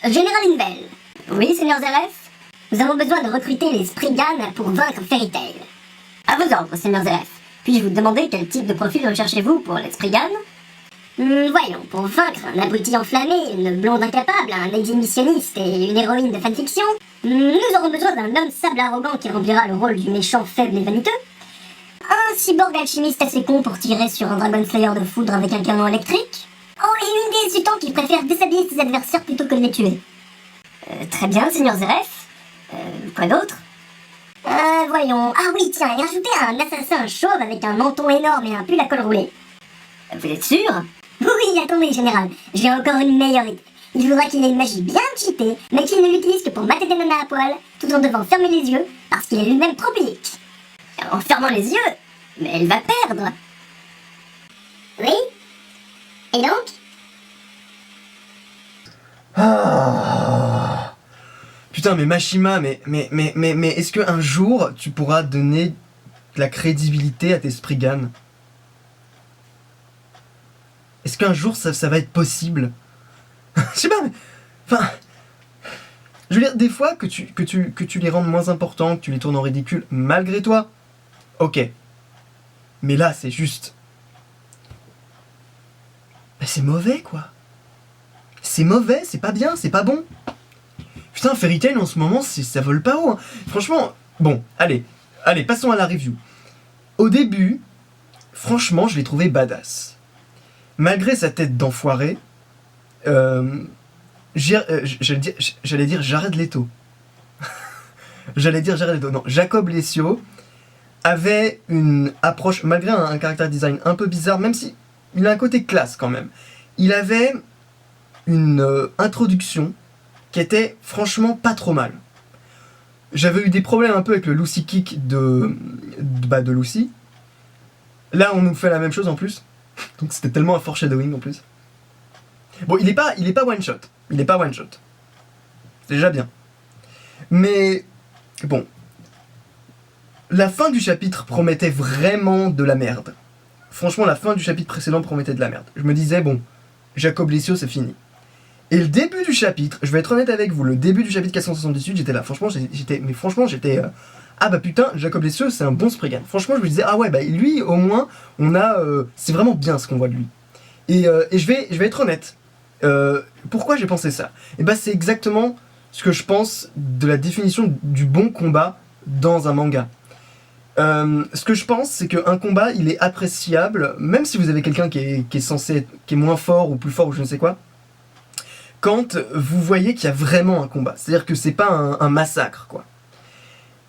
Général Invel. Oui, Seigneur Zeref? Nous avons besoin de recruter les Spriggan pour vaincre Fairy Tail. À vos ordres, Seigneur Zeref. Puis-je vous demander quel type de profil recherchez-vous pour les Spriggan? Voyons, pour vaincre un abruti enflammé, une blonde incapable, un exhibitionniste et une héroïne de fanfiction, nous aurons besoin d'un homme sable arrogant qui remplira le rôle du méchant faible et vaniteux, un cyborg alchimiste assez con pour tirer sur un Dragon Slayer de foudre avec un canon électrique, et une déesse du temps qui préfère déshabiller ses adversaires plutôt que de les tuer. Très bien, Seigneur Zeref. Quoi d'autre? Voyons. Ah oui, tiens, et rajoutez un assassin chauve avec un menton énorme et un pull à col roulé. Vous êtes sûr? Oui, attendez, Général. J'ai encore une meilleure idée. Il faudra qu'il ait une magie bien cheatée, mais qu'il ne l'utilise que pour mater des nanas à poil, tout en devant fermer les yeux, parce qu'il est lui-même trop public. En fermant les yeux? Mais elle va perdre. Oui? Et donc? Ah. Putain, mais Mashima, mais est-ce qu'un jour tu pourras donner de la crédibilité à tes Spriggan? Est-ce qu'un jour ça va être possible? Je sais pas, mais. Enfin. Je veux dire, des fois que tu les rendes moins importants, que tu les tournes en ridicule, malgré toi. Ok. Mais là, c'est juste. Bah, c'est mauvais, quoi. C'est mauvais, c'est pas bien, c'est pas bon. Putain, Fairy Tail en ce moment, ça vole pas haut. Hein. Franchement, bon, allez, passons à la review. Au début, franchement, je l'ai trouvé badass. Malgré sa tête d'enfoiré, j'allais dire Jared Leto. Non, Jacob Lessio avait une approche, malgré un caractère design un peu bizarre, même si il a un côté classe quand même. Il avait une introduction qui était franchement pas trop mal. J'avais eu des problèmes un peu avec le Lucy Kick de Lucy. Là, on nous fait la même chose en plus. Donc c'était tellement un foreshadowing en plus. Bon, il est pas one shot. C'est déjà bien. Mais bon, la fin du chapitre promettait vraiment de la merde. Franchement, la fin du chapitre précédent promettait de la merde. Je me disais bon, Jacob Lessio, c'est fini. Et le début du chapitre, je vais être honnête avec vous, le début du chapitre 478, j'étais là. Franchement, j'étais ah bah putain, Jacob Lessio, c'est un bon Spriggan. Franchement, je me disais, ah ouais, bah lui, au moins, on a... c'est vraiment bien ce qu'on voit de lui. Et je vais être honnête. Pourquoi j'ai pensé ça? Et bah c'est exactement ce que je pense de la définition du bon combat dans un manga. Ce que je pense, c'est qu'un combat, il est appréciable, même si vous avez quelqu'un qui est censé être, qui est moins fort ou plus fort ou je ne sais quoi, quand vous voyez qu'il y a vraiment un combat. C'est-à-dire que c'est pas un massacre, quoi.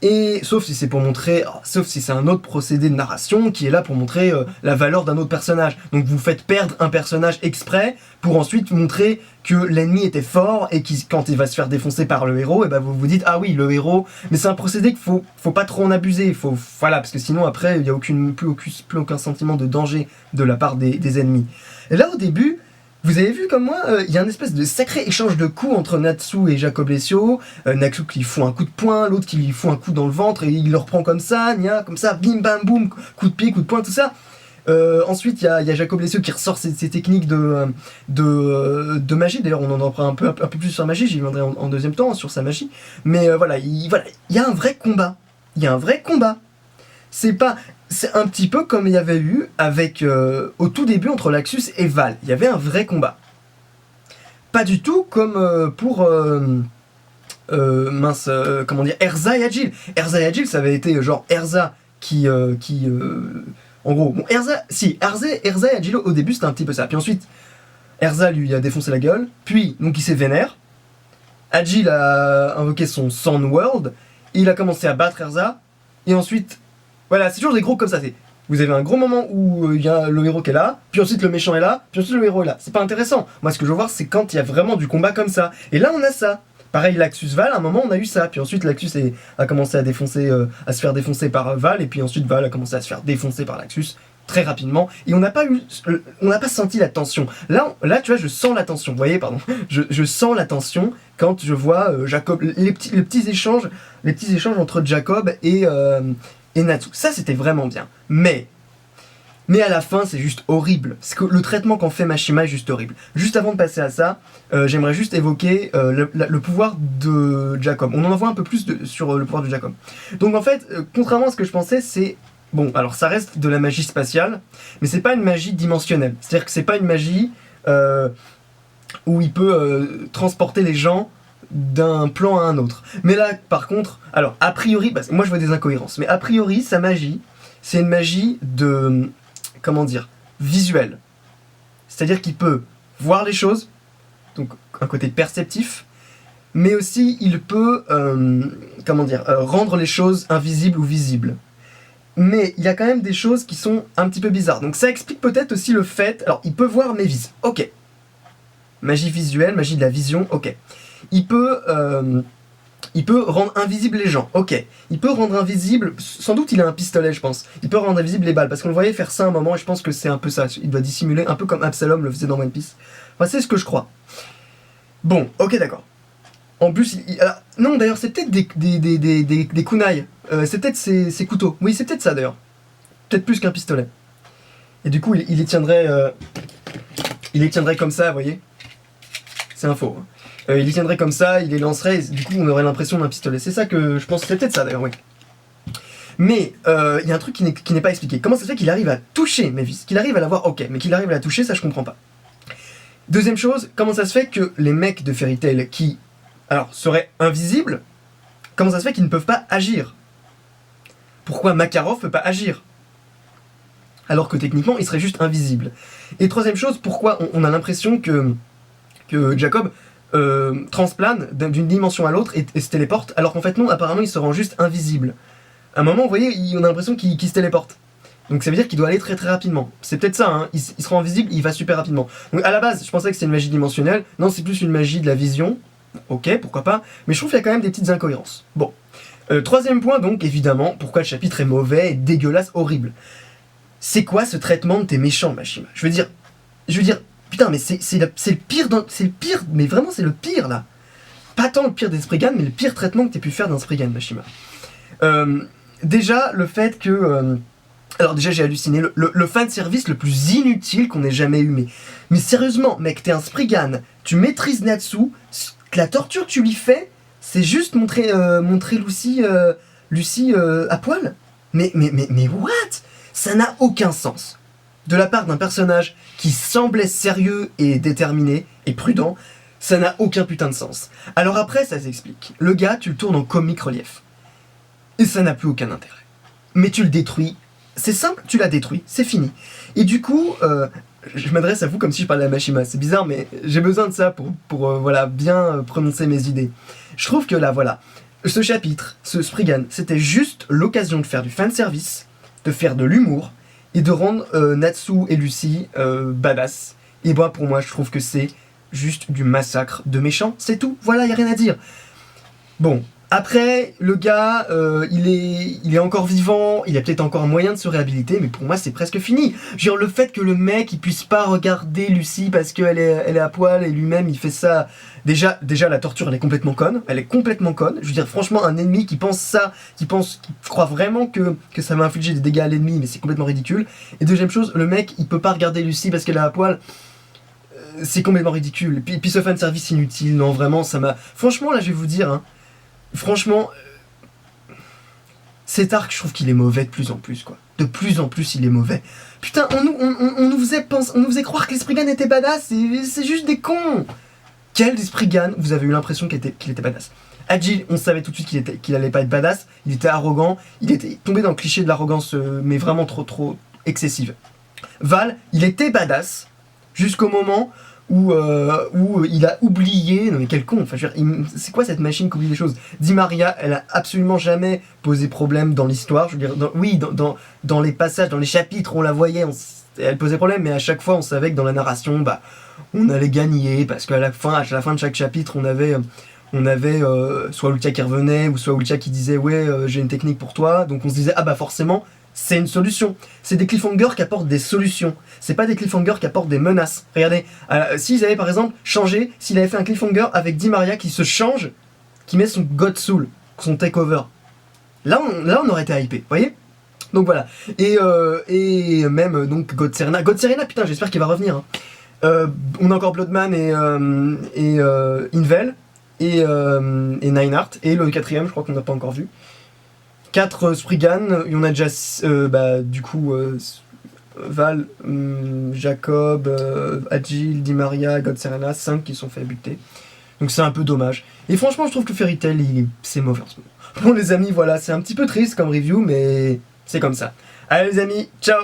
Et sauf si c'est pour montrer, sauf si c'est un autre procédé de narration qui est là pour montrer la valeur d'un autre personnage. Donc vous faites perdre un personnage exprès pour ensuite montrer que l'ennemi était fort et quand il va se faire défoncer par le héros, et ben vous vous dites ah oui le héros. Mais c'est un procédé qu'il faut pas trop en abuser. Voilà, parce que sinon après il y a plus aucun sentiment de danger de la part des ennemis. Et là au début. Vous avez vu comme moi, il y a un espèce de sacré échange de coups entre Natsu et Jacob Lessio. Natsu qui lui fout un coup de poing, l'autre qui lui fout un coup dans le ventre et il le reprend comme ça, bim bam boum, coup de pied, coup de poing, tout ça. Ensuite, il y a Jacob Lessio qui ressort ses techniques de magie. D'ailleurs, on en apprend un peu plus sur la magie, j'y viendrai en deuxième temps, sur sa magie. Mais voilà, il y a un vrai combat. C'est un petit peu comme il y avait eu avec au tout début entre Laxus et Val. Il y avait un vrai combat. Pas du tout comme pour Erza et Agile. Erza et Agile, ça avait été genre Erza qui en gros, bon, Erza et Agile au début c'était un petit peu ça. Puis ensuite, Erza lui a défoncé la gueule. Puis donc il s'est vénère. Agile a invoqué son Sun World. Il a commencé à battre Erza. Et ensuite voilà, c'est toujours des gros comme ça. Vous avez un gros moment où il y a le héros qui est là, puis ensuite le méchant est là, puis ensuite le héros est là. C'est pas intéressant. Moi, ce que je veux voir, c'est quand il y a vraiment du combat comme ça. Et là, on a ça. Pareil, Laxus Val, à un moment, on a eu ça. Puis ensuite, Laxus a commencé à se faire défoncer par Val, et puis ensuite, Val a commencé à se faire défoncer par Laxus très rapidement. Et on n'a pas senti la tension. Là, tu vois, je sens la tension. Vous voyez, pardon. Je sens la tension quand je vois Jacob, les petits échanges entre Jacob et Natsu. Ça, c'était vraiment bien. Mais Mais à la fin, c'est juste horrible. C'est que le traitement qu'en fait Mashima est juste horrible. Juste avant de passer à ça, j'aimerais juste évoquer le pouvoir de Jacob. On en voit un peu plus sur le pouvoir de Jacob. Donc en fait, contrairement à ce que je pensais, c'est... Bon, alors ça reste de la magie spatiale, mais c'est pas une magie dimensionnelle. C'est-à-dire que c'est pas une magie où il peut transporter les gens d'un plan à un autre. Mais là, par contre, alors, a priori, parce que moi je vois des incohérences, mais a priori, sa magie, c'est une magie de... Comment dire, visuel. C'est-à-dire qu'il peut voir les choses, donc un côté perceptif, mais aussi il peut, rendre les choses invisibles ou visibles. Mais il y a quand même des choses qui sont un petit peu bizarres. Donc ça explique peut-être aussi le fait... Alors, il peut voir mes vis, ok. Magie visuelle, magie de la vision, ok. Il peut rendre invisibles les gens, ok. Il peut rendre invisible, sans doute il a un pistolet je pense. Il peut rendre invisible les balles, parce qu'on le voyait faire ça à un moment et je pense que c'est un peu ça. Il doit dissimuler, un peu comme Absalom le faisait dans One Piece. Enfin c'est ce que je crois. Bon, ok d'accord. En plus, alors, non d'ailleurs c'est peut-être des kunai. C'est peut-être ses couteaux. Oui c'est peut-être ça d'ailleurs. Peut-être plus qu'un pistolet. Et du coup il les tiendrait... il les tiendrait comme ça, vous voyez. C'est un faux. Hein. Il les tiendrait comme ça, il les lancerait, et du coup on aurait l'impression d'un pistolet. C'est ça que je pense, c'est peut-être ça d'ailleurs, oui. Mais il y a un truc qui n'est pas expliqué. Comment ça se fait qu'il arrive à toucher Mavis, qu'il arrive à la voir, ok, mais qu'il arrive à la toucher, ça je comprends pas. Deuxième chose, comment ça se fait que les mecs de Fairy Tail qui, alors, seraient invisibles, comment ça se fait qu'ils ne peuvent pas agir? Pourquoi Makarov peut pas agir? Alors que techniquement il serait juste invisible. Et troisième chose, pourquoi on a l'impression que Jacob transplane d'une dimension à l'autre et se téléporte, alors qu'en fait non, apparemment il se rend juste invisible. À un moment, vous voyez, on a l'impression qu'il se téléporte. Donc ça veut dire qu'il doit aller très très rapidement. C'est peut-être ça, hein, il se rend invisible, il va super rapidement. Donc à la base, je pensais que c'était une magie dimensionnelle, non c'est plus une magie de la vision, ok, pourquoi pas, mais je trouve qu'il y a quand même des petites incohérences. Bon. Troisième point donc, évidemment, pourquoi le chapitre est mauvais, dégueulasse, horrible. C'est quoi ce traitement de tes méchants, Mashima? Je veux dire, putain, mais c'est le pire, c'est le pire, mais vraiment c'est le pire là. Pas tant le pire des Spriggan, mais le pire traitement que t'aies pu faire d'un Spriggan, Mashima. Déjà, le fait que... alors déjà, j'ai halluciné, le fanservice le plus inutile qu'on ait jamais eu, mais sérieusement, mec, t'es un Spriggan, tu maîtrises Natsu, la torture que tu lui fais, c'est juste montrer Lucy à poil. Mais what? Ça n'a aucun sens. De la part d'un personnage qui semblait sérieux et déterminé et prudent, ça n'a aucun putain de sens. Alors après, ça s'explique. Le gars, tu le tournes en comique relief. Et ça n'a plus aucun intérêt. Mais tu le détruis. C'est simple, tu l'as détruit, c'est fini. Et du coup, je m'adresse à vous comme si je parlais à Mashima. C'est bizarre, mais j'ai besoin de ça pour voilà, bien prononcer mes idées. Je trouve que là, voilà, ce chapitre, ce Spriggan, c'était juste l'occasion de faire du fanservice, de faire de l'humour, et de rendre Natsu et Lucy badass. Et moi, pour moi, je trouve que c'est juste du massacre de méchants, c'est tout, voilà, y a rien à dire. Bon, après, le gars, il est encore vivant, il a peut-être encore un moyen de se réhabiliter, mais pour moi, c'est presque fini. Genre, le fait que le mec, il puisse pas regarder Lucy parce qu'elle est à poil, et lui-même, il fait ça... Déjà, la torture, elle est complètement conne. Elle est complètement conne. Je veux dire, franchement, un ennemi qui pense ça, qui croit vraiment que ça va infliger des dégâts à l'ennemi, mais c'est complètement ridicule. Et deuxième chose, le mec, il peut pas regarder Lucy parce qu'elle est à poil. C'est complètement ridicule. Et puis ce fanservice inutile, non, vraiment, ça m'a... Franchement, là, je vais vous dire, hein, franchement, cet arc, je trouve qu'il est mauvais de plus en plus, quoi. De plus en plus, il est mauvais. Putain, on nous faisait croire que les Spriggan étaient badass, c'est juste des cons. Quel des Spriggan vous avez eu l'impression qu'il était badass? Agile, on savait tout de suite qu'il allait pas être badass, il était arrogant, il était tombé dans le cliché de l'arrogance, mais vraiment trop excessive. Val, il était badass, jusqu'au moment où il a oublié, non mais quel con, enfin c'est quoi cette machine qui oublie les choses? Di Maria, elle a absolument jamais posé problème dans l'histoire, je veux dire, dans les passages, dans les chapitres, on la voyait, elle posait problème, mais à chaque fois on savait que dans la narration, bah, on allait gagner, parce qu'à la fin de chaque chapitre, on avait soit Ultia qui revenait, ou soit Ultia qui disait ouais, j'ai une technique pour toi, donc on se disait ah bah forcément, c'est une solution. C'est des cliffhangers qui apportent des solutions. C'est pas des cliffhangers qui apportent des menaces. Regardez, s'ils avaient par exemple changé, s'il avait fait un cliffhanger avec Di Maria qui se change, qui met son God Soul, son takeover, là on aurait été hypé, vous voyez? Donc voilà. Et même donc God Serena. God Serena, putain, j'espère qu'il va revenir. Hein. On a encore Bloodman et Invel et Nineheart. Et le quatrième, je crois qu'on n'a pas encore vu. 4 Spriggan. Il y en a déjà du coup Val, Jacob, Agile, Di Maria, God Serena. 5 qui sont fait buter. Donc c'est un peu dommage. Et franchement, je trouve que Fairy Tail, c'est mauvais en ce moment. Bon les amis, voilà, c'est un petit peu triste comme review, mais c'est comme ça. Allez les amis, ciao!